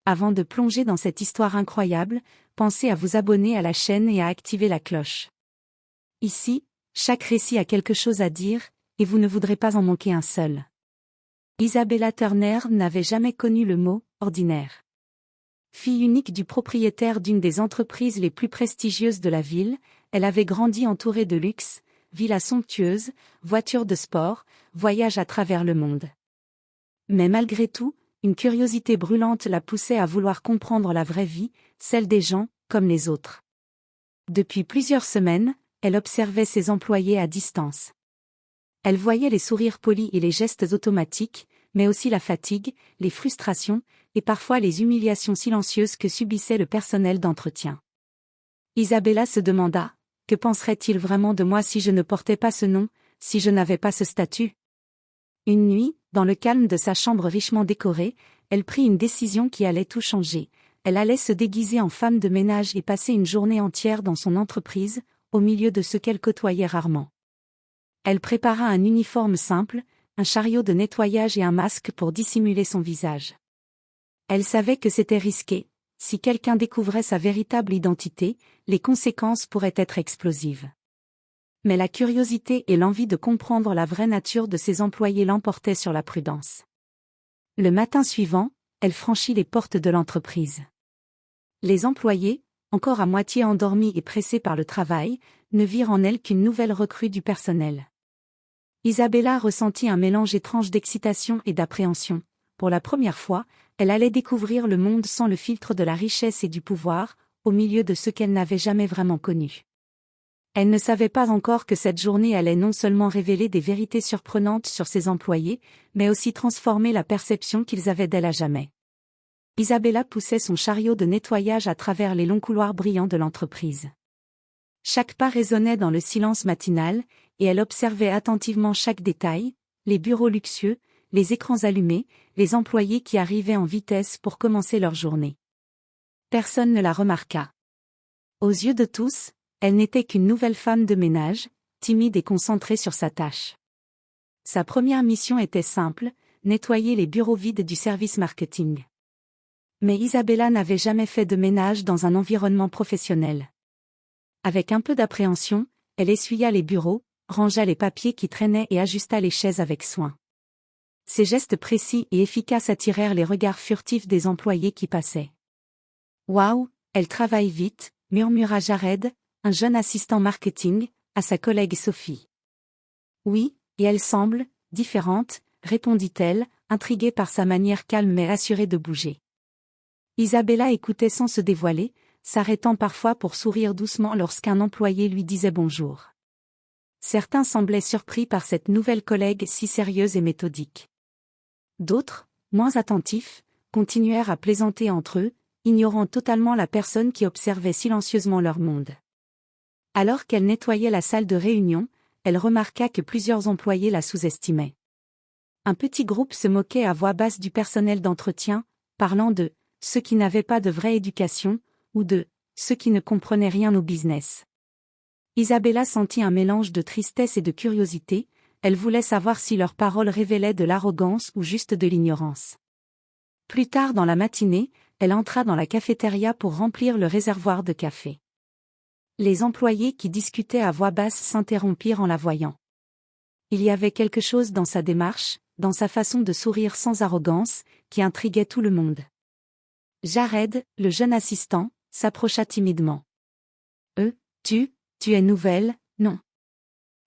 Avant de plonger dans cette histoire incroyable, pensez à vous abonner à la chaîne et à activer la cloche. Ici, chaque récit a quelque chose à dire, et vous ne voudrez pas en manquer un seul. Isabella Turner n'avait jamais connu le mot « ordinaire ». Fille unique du propriétaire d'une des entreprises les plus prestigieuses de la ville, elle avait grandi entourée de luxe, villas somptueuses, voitures de sport, voyages à travers le monde. Mais malgré tout, une curiosité brûlante la poussait à vouloir comprendre la vraie vie, celle des gens, comme les autres. Depuis plusieurs semaines, elle observait ses employés à distance. Elle voyait les sourires polis et les gestes automatiques, mais aussi la fatigue, les frustrations, et parfois les humiliations silencieuses que subissait le personnel d'entretien. Isabella se demanda, que penserait-il vraiment de moi si je ne portais pas ce nom, si je n'avais pas ce statut? Une nuit, dans le calme de sa chambre richement décorée, elle prit une décision qui allait tout changer. Elle allait se déguiser en femme de ménage et passer une journée entière dans son entreprise, au milieu de ceux qu'elle côtoyait rarement. Elle prépara un uniforme simple, un chariot de nettoyage et un masque pour dissimuler son visage. Elle savait que c'était risqué. Si quelqu'un découvrait sa véritable identité, les conséquences pourraient être explosives. Mais la curiosité et l'envie de comprendre la vraie nature de ses employés l'emportaient sur la prudence. Le matin suivant, elle franchit les portes de l'entreprise. Les employés, encore à moitié endormis et pressés par le travail, ne virent en elle qu'une nouvelle recrue du personnel. Isabella ressentit un mélange étrange d'excitation et d'appréhension. Pour la première fois, elle allait découvrir le monde sans le filtre de la richesse et du pouvoir, au milieu de ceux qu'elle n'avait jamais vraiment connus. Elle ne savait pas encore que cette journée allait non seulement révéler des vérités surprenantes sur ses employés, mais aussi transformer la perception qu'ils avaient d'elle à jamais. Isabella poussait son chariot de nettoyage à travers les longs couloirs brillants de l'entreprise. Chaque pas résonnait dans le silence matinal, et elle observait attentivement chaque détail, les bureaux luxueux, les écrans allumés, les employés qui arrivaient en vitesse pour commencer leur journée. Personne ne la remarqua. Aux yeux de tous, elle n'était qu'une nouvelle femme de ménage, timide et concentrée sur sa tâche. Sa première mission était simple, nettoyer les bureaux vides du service marketing. Mais Isabella n'avait jamais fait de ménage dans un environnement professionnel. Avec un peu d'appréhension, elle essuya les bureaux, rangea les papiers qui traînaient et ajusta les chaises avec soin. Ces gestes précis et efficaces attirèrent les regards furtifs des employés qui passaient. « Waouh, elle travaille vite », murmura Jared, un jeune assistant marketing, à sa collègue Sophie. « Oui, et elle semble différente », répondit-elle, intriguée par sa manière calme mais assurée de bouger. Isabella écoutait sans se dévoiler, s'arrêtant parfois pour sourire doucement lorsqu'un employé lui disait bonjour. Certains semblaient surpris par cette nouvelle collègue si sérieuse et méthodique. D'autres, moins attentifs, continuèrent à plaisanter entre eux, ignorant totalement la personne qui observait silencieusement leur monde. Alors qu'elle nettoyait la salle de réunion, elle remarqua que plusieurs employés la sous-estimaient. Un petit groupe se moquait à voix basse du personnel d'entretien, parlant de « ceux qui n'avaient pas de vraie éducation » ou de « ceux qui ne comprenaient rien au business ». Isabella sentit un mélange de tristesse et de curiosité, elle voulait savoir si leurs paroles révélaient de l'arrogance ou juste de l'ignorance. Plus tard dans la matinée, elle entra dans la cafétéria pour remplir le réservoir de café. Les employés qui discutaient à voix basse s'interrompirent en la voyant. Il y avait quelque chose dans sa démarche, dans sa façon de sourire sans arrogance, qui intriguait tout le monde. Jared, le jeune assistant, s'approcha timidement. « Tu es nouvelle, non ?» ?»«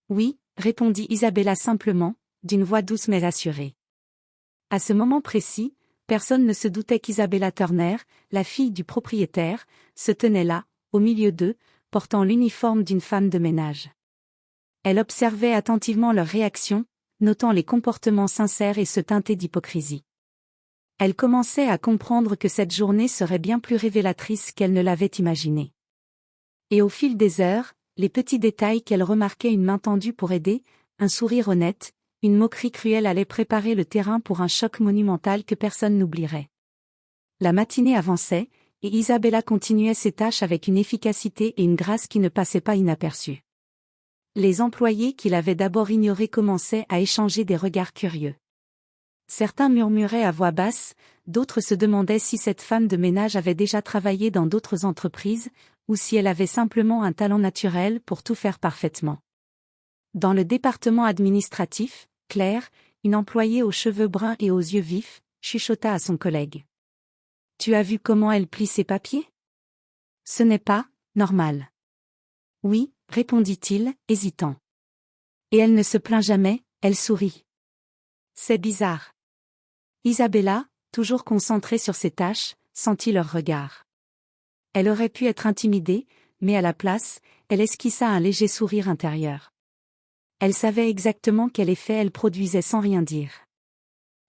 Oui », répondit Isabella simplement, d'une voix douce mais assurée. À ce moment précis, personne ne se doutait qu'Isabella Turner, la fille du propriétaire, se tenait là, au milieu d'eux, portant l'uniforme d'une femme de ménage. Elle observait attentivement leurs réactions, notant les comportements sincères et ceux teintés d'hypocrisie. Elle commençait à comprendre que cette journée serait bien plus révélatrice qu'elle ne l'avait imaginé. Et au fil des heures, les petits détails qu'elle remarquait, une main tendue pour aider, un sourire honnête, une moquerie cruelle allaient préparer le terrain pour un choc monumental que personne n'oublierait. La matinée avançait, et Isabella continuait ses tâches avec une efficacité et une grâce qui ne passaient pas inaperçues. Les employés qui l'avaient d'abord ignorée commençaient à échanger des regards curieux. Certains murmuraient à voix basse, D'autres se demandaient si cette femme de ménage avait déjà travaillé dans d'autres entreprises, ou si elle avait simplement un talent naturel pour tout faire parfaitement. Dans le département administratif, Claire, une employée aux cheveux bruns et aux yeux vifs, chuchota à son collègue. « Tu as vu comment elle plie ses papiers ? Ce n'est pas normal. » « Oui, » répondit-il, hésitant. « Et elle ne se plaint jamais, elle sourit. »« C'est bizarre. » Isabella, toujours concentrée sur ses tâches, sentit leur regard. Elle aurait pu être intimidée, mais à la place, elle esquissa un léger sourire intérieur. Elle savait exactement quel effet elle produisait sans rien dire.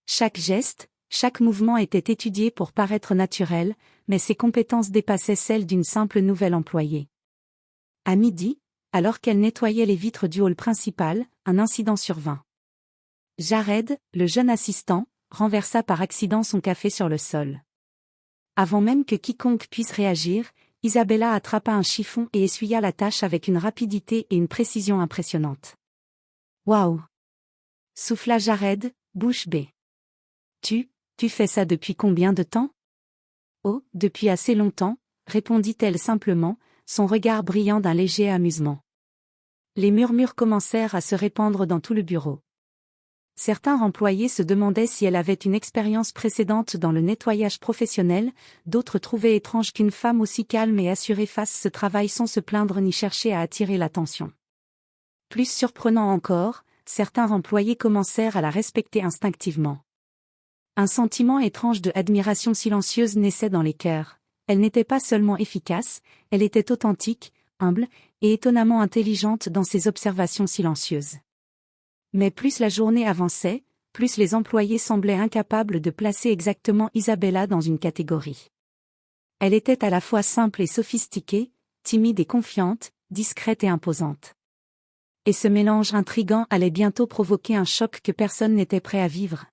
Chaque geste, chaque mouvement était étudié pour paraître naturel, mais ses compétences dépassaient celles d'une simple nouvelle employée. À midi, alors qu'elle nettoyait les vitres du hall principal, un incident survint. Jared, le jeune assistant, renversa par accident son café sur le sol. Avant même que quiconque puisse réagir, Isabella attrapa un chiffon et essuya la tâche avec une rapidité et une précision impressionnantes. « Waouh !» souffla Jared, bouche bée. « Tu fais ça depuis combien de temps ? » « Oh, depuis assez longtemps, » répondit-elle simplement, son regard brillant d'un léger amusement. Les murmures commencèrent à se répandre dans tout le bureau. Certains employés se demandaient si elle avait une expérience précédente dans le nettoyage professionnel, d'autres trouvaient étrange qu'une femme aussi calme et assurée fasse ce travail sans se plaindre ni chercher à attirer l'attention. Plus surprenant encore, certains employés commencèrent à la respecter instinctivement. Un sentiment étrange de admiration silencieuse naissait dans les cœurs. Elle n'était pas seulement efficace, elle était authentique, humble, et étonnamment intelligente dans ses observations silencieuses. Mais plus la journée avançait, plus les employés semblaient incapables de placer exactement Isabella dans une catégorie. Elle était à la fois simple et sophistiquée, timide et confiante, discrète et imposante. Et ce mélange intrigant allait bientôt provoquer un choc que personne n'était prêt à vivre.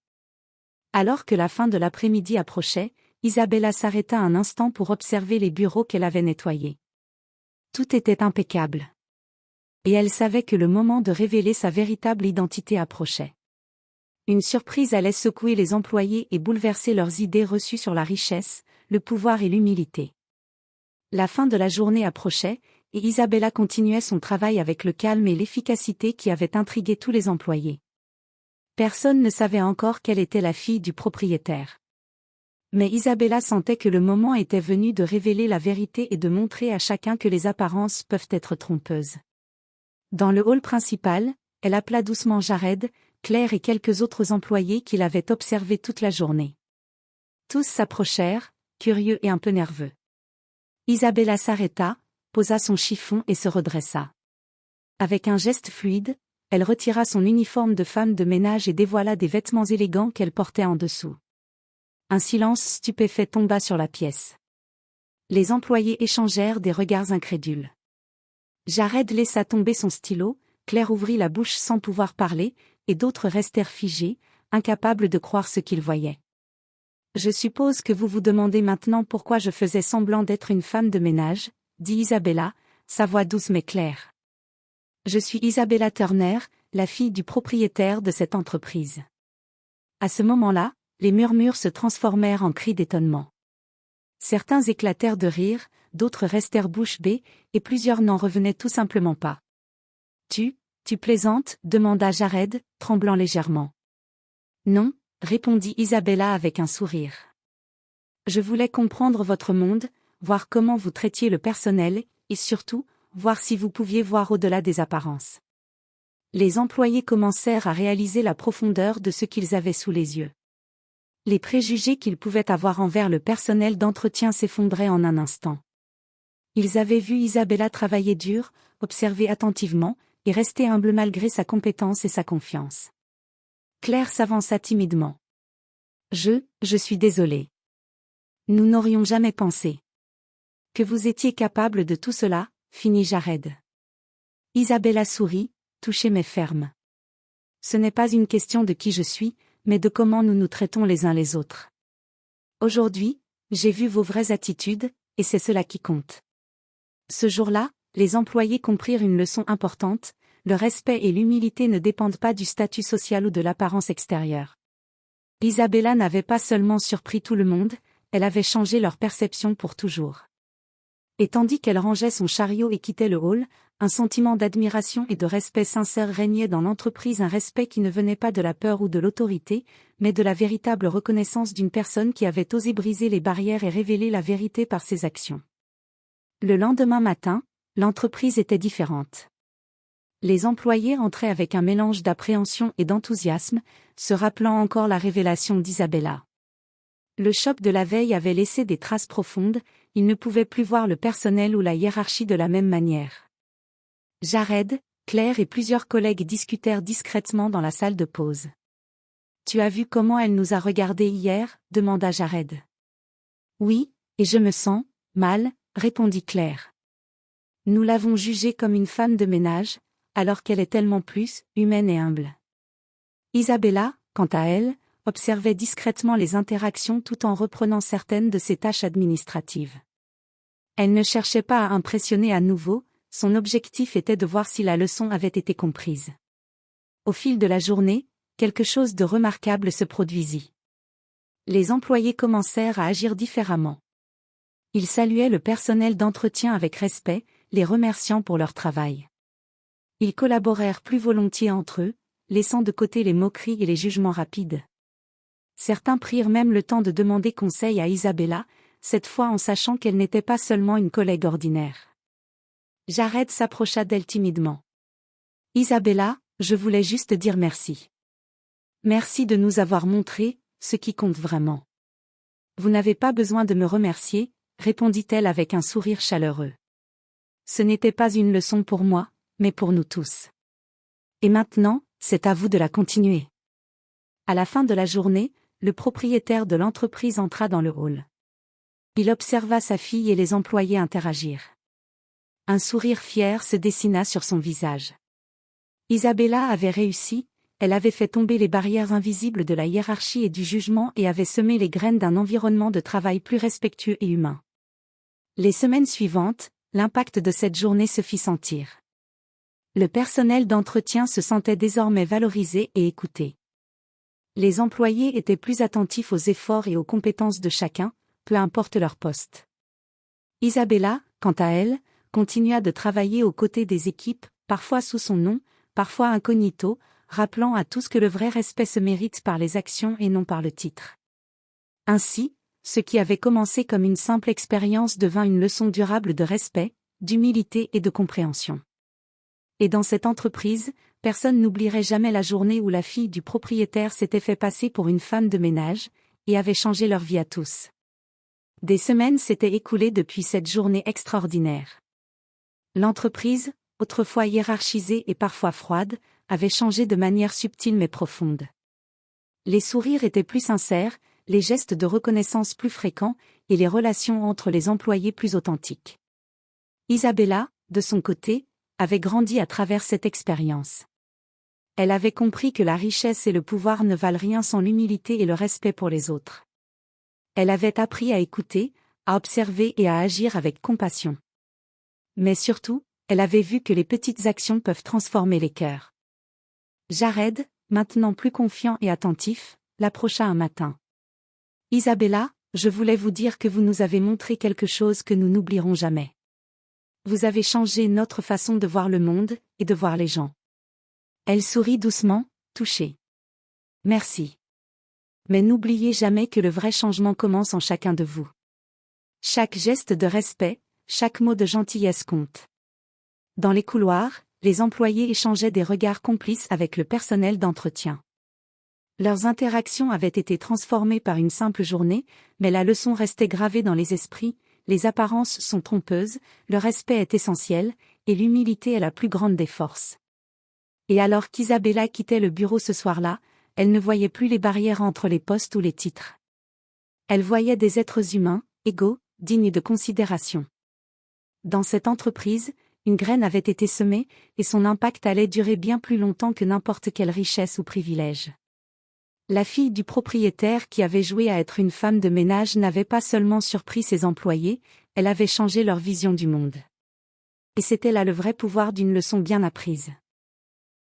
Alors que la fin de l'après-midi approchait, Isabella s'arrêta un instant pour observer les bureaux qu'elle avait nettoyés. Tout était impeccable. Et elle savait que le moment de révéler sa véritable identité approchait. Une surprise allait secouer les employés et bouleverser leurs idées reçues sur la richesse, le pouvoir et l'humilité. La fin de la journée approchait, et Isabella continuait son travail avec le calme et l'efficacité qui avaient intrigué tous les employés. Personne ne savait encore qu'elle était la fille du propriétaire. Mais Isabella sentait que le moment était venu de révéler la vérité et de montrer à chacun que les apparences peuvent être trompeuses. Dans le hall principal, elle appela doucement Jared, Claire et quelques autres employés qui l'avaient observée toute la journée. Tous s'approchèrent, curieux et un peu nerveux. Isabella s'arrêta, posa son chiffon et se redressa. Avec un geste fluide, elle retira son uniforme de femme de ménage et dévoila des vêtements élégants qu'elle portait en dessous. Un silence stupéfait tomba sur la pièce. Les employés échangèrent des regards incrédules. Jared laissa tomber son stylo, Claire ouvrit la bouche sans pouvoir parler, et d'autres restèrent figés, incapables de croire ce qu'ils voyaient. « Je suppose que vous vous demandez maintenant pourquoi je faisais semblant d'être une femme de ménage, » dit Isabella, sa voix douce mais claire. « Je suis Isabella Turner, la fille du propriétaire de cette entreprise. » À ce moment-là, les murmures se transformèrent en cris d'étonnement. Certains éclatèrent de rire, d'autres restèrent bouche bée, et plusieurs n'en revenaient tout simplement pas. « Tu plaisantes » demanda Jared, tremblant légèrement. « Non » répondit Isabella avec un sourire. « Je voulais comprendre votre monde, voir comment vous traitiez le personnel, et surtout, voir si vous pouviez voir au-delà des apparences. » Les employés commencèrent à réaliser la profondeur de ce qu'ils avaient sous les yeux. Les préjugés qu'ils pouvaient avoir envers le personnel d'entretien s'effondraient en un instant. Ils avaient vu Isabella travailler dur, observer attentivement, et rester humble malgré sa compétence et sa confiance. Claire s'avança timidement. « Je suis désolée. Nous n'aurions jamais pensé. » « Que vous étiez capable de tout cela, » finit Jared. Isabella sourit, touchée mais ferme. « Ce n'est pas une question de qui je suis, mais de comment nous nous traitons les uns les autres. Aujourd'hui, j'ai vu vos vraies attitudes, et c'est cela qui compte. » Ce jour-là, les employés comprirent une leçon importante, le respect et l'humilité ne dépendent pas du statut social ou de l'apparence extérieure. Isabella n'avait pas seulement surpris tout le monde, elle avait changé leur perception pour toujours. Et tandis qu'elle rangeait son chariot et quittait le hall, un sentiment d'admiration et de respect sincère régnait dans l'entreprise, un respect qui ne venait pas de la peur ou de l'autorité, mais de la véritable reconnaissance d'une personne qui avait osé briser les barrières et révéler la vérité par ses actions. Le lendemain matin, l'entreprise était différente. Les employés entraient avec un mélange d'appréhension et d'enthousiasme, se rappelant encore la révélation d'Isabella. Le choc de la veille avait laissé des traces profondes, ils ne pouvaient plus voir le personnel ou la hiérarchie de la même manière. Jared, Claire et plusieurs collègues discutèrent discrètement dans la salle de pause. « Tu as vu comment elle nous a regardés hier ?» demanda Jared. « Oui, et je me sens mal », répondit Claire. « Nous l'avons jugée comme une femme de ménage, alors qu'elle est tellement plus humaine et humble. » Isabella, quant à elle, observait discrètement les interactions tout en reprenant certaines de ses tâches administratives. Elle ne cherchait pas à impressionner à nouveau, son objectif était de voir si la leçon avait été comprise. Au fil de la journée, quelque chose de remarquable se produisit. Les employés commencèrent à agir différemment. Ils saluaient le personnel d'entretien avec respect, les remerciant pour leur travail. Ils collaborèrent plus volontiers entre eux, laissant de côté les moqueries et les jugements rapides. Certains prirent même le temps de demander conseil à Isabella, cette fois en sachant qu'elle n'était pas seulement une collègue ordinaire. Jared s'approcha d'elle timidement. « Isabella, je voulais juste dire merci. Merci de nous avoir montré ce qui compte vraiment. » « Vous n'avez pas besoin de me remercier, » répondit-elle avec un sourire chaleureux. « Ce n'était pas une leçon pour moi, mais pour nous tous. Et maintenant, c'est à vous de la continuer. » À la fin de la journée, le propriétaire de l'entreprise entra dans le hall. Il observa sa fille et les employés interagir. Un sourire fier se dessina sur son visage. Isabella avait réussi, elle avait fait tomber les barrières invisibles de la hiérarchie et du jugement et avait semé les graines d'un environnement de travail plus respectueux et humain. Les semaines suivantes, l'impact de cette journée se fit sentir. Le personnel d'entretien se sentait désormais valorisé et écouté. Les employés étaient plus attentifs aux efforts et aux compétences de chacun, peu importe leur poste. Isabella, quant à elle, continua de travailler aux côtés des équipes, parfois sous son nom, parfois incognito, rappelant à tous que le vrai respect se mérite par les actions et non par le titre. Ainsi, ce qui avait commencé comme une simple expérience devint une leçon durable de respect, d'humilité et de compréhension. Et dans cette entreprise, personne n'oublierait jamais la journée où la fille du propriétaire s'était fait passer pour une femme de ménage, et avait changé leur vie à tous. Des semaines s'étaient écoulées depuis cette journée extraordinaire. L'entreprise, autrefois hiérarchisée et parfois froide, avait changé de manière subtile mais profonde. Les sourires étaient plus sincères, les gestes de reconnaissance plus fréquents, et les relations entre les employés plus authentiques. Isabella, de son côté, avait grandi à travers cette expérience. Elle avait compris que la richesse et le pouvoir ne valent rien sans l'humilité et le respect pour les autres. Elle avait appris à écouter, à observer et à agir avec compassion. Mais surtout, elle avait vu que les petites actions peuvent transformer les cœurs. Jared, maintenant plus confiant et attentif, l'approcha un matin. « Isabella, je voulais vous dire que vous nous avez montré quelque chose que nous n'oublierons jamais. Vous avez changé notre façon de voir le monde, et de voir les gens. » Elle sourit doucement, touchée. « Merci. Mais n'oubliez jamais que le vrai changement commence en chacun de vous. Chaque geste de respect, chaque mot de gentillesse compte. » Dans les couloirs, les employés échangeaient des regards complices avec le personnel d'entretien. Leurs interactions avaient été transformées par une simple journée, mais la leçon restait gravée dans les esprits, les apparences sont trompeuses, le respect est essentiel, et l'humilité est la plus grande des forces. Et alors qu'Isabella quittait le bureau ce soir-là, elle ne voyait plus les barrières entre les postes ou les titres. Elle voyait des êtres humains, égaux, dignes de considération. Dans cette entreprise, une graine avait été semée, et son impact allait durer bien plus longtemps que n'importe quelle richesse ou privilège. La fille du propriétaire qui avait joué à être une femme de ménage n'avait pas seulement surpris ses employés, elle avait changé leur vision du monde. Et c'était là le vrai pouvoir d'une leçon bien apprise.